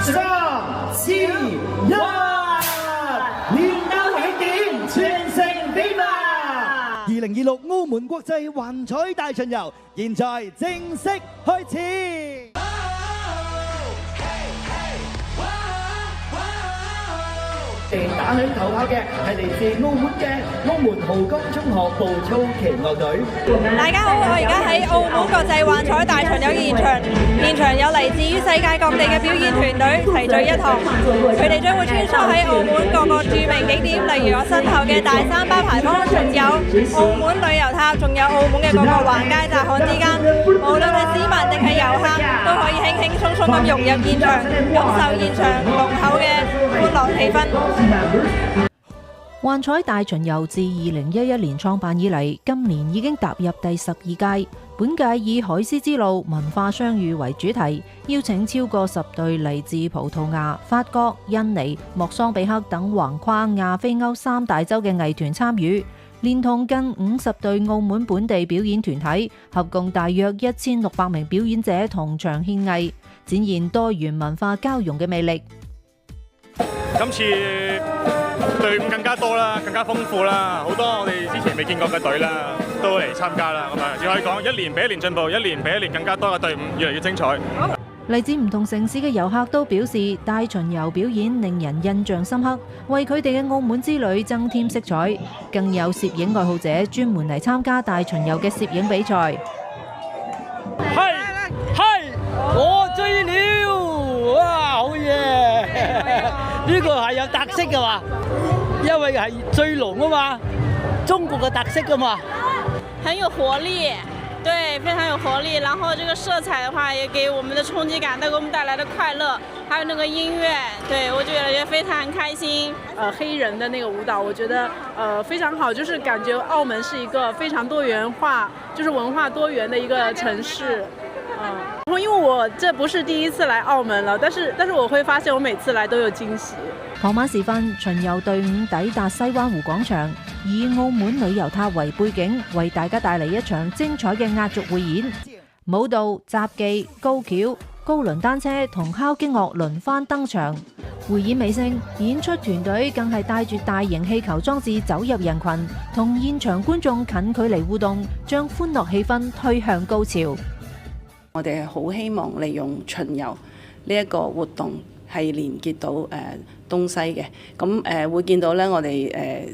3、2、1，練歐慶典，全城 Viva！ 2026澳門國際幻彩大巡遊，現在正式開始。打響頭炮嘅係嚟自澳門嘅澳門豪江中學步操旗樂隊。大家好，我而家喺澳門國際幻彩大巡遊現場，現場有嚟自於世界各地嘅表演團隊齊聚一堂，佢哋將會穿梭喺澳門各個著名景點，例如我身後嘅大三巴牌坊，仲有澳門旅遊塔，仲有澳門嘅各個橫街窄巷之間，無論係市民定係遊客，都可以輕輕鬆鬆咁融入現場，感受現場濃厚嘅歡樂氣氛。幻彩大巡遊自2011年創辦以嚟，今年已經踏入第12屆。本屆以海獅之路文化相遇為主題，邀請超過10隊嚟自葡萄牙、法國、印尼、莫桑比克等橫跨亞非歐3大洲嘅藝團參與，連同近50隊澳門本地表演團體，合共大約1600名表演者同場獻藝，展現多元文化交融嘅魅力。今次隊伍更加多啦，更加豐富啦，好多我哋之前未見過嘅隊啦，都嚟參加啦。咁啊，只可以講一年比一年進步，一年比一年更加多嘅隊伍，越嚟越精彩。嚟自唔同城市嘅遊客都表示，大巡遊表演令人印象深刻，為佢哋嘅澳門之旅增添色彩。更有攝影愛好者專門嚟參加大巡遊嘅攝影比賽。係，我追了，哇，好嘢！呢個係有特色嘅嘛，因為係醉龍啊嘛，中國嘅特色噶嘛，很有活力，對，非常有活力。然後這個色彩的話，也給我們的衝擊感，帶給我們帶來的快樂，還有那個音樂，對，我覺得非常開心。黑人的那個舞蹈，我覺得非常好，就是感覺澳門是一個非常多元化，就是文化多元的一個城市。然後因為我這不是第一次來澳門了，但是我會發現我每次來都有驚喜。傍晚時分，巡遊隊伍抵達西灣湖廣場，以澳門旅遊塔為背景，為大家帶嚟一場精彩嘅壓軸匯演。舞蹈、雜技、高蹺、高輪單車同敲擊樂輪番登場。匯演尾聲，演出團隊更係帶住大型氣球裝置走入人群，同現場觀眾近距離互動，將歡樂氣氛推向高潮。我哋係好希望利用巡遊呢一個活動係連結到東西嘅，咁會見到咧，我哋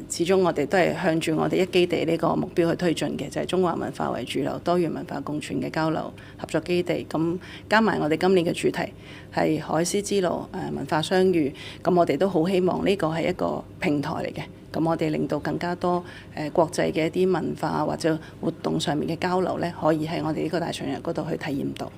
始終我哋都係向住我哋一基地呢個目標去推進嘅，就係中華文化為主流、多元文化共存嘅交流合作基地。咁加埋我哋今年嘅主題係海獅之路文化相遇，咁我哋都好希望呢個係一個平台嚟嘅。咁我哋令到更加多國際嘅一啲文化或者活動上面嘅交流咧，可以喺我哋呢個大巡遊嗰度去體驗到。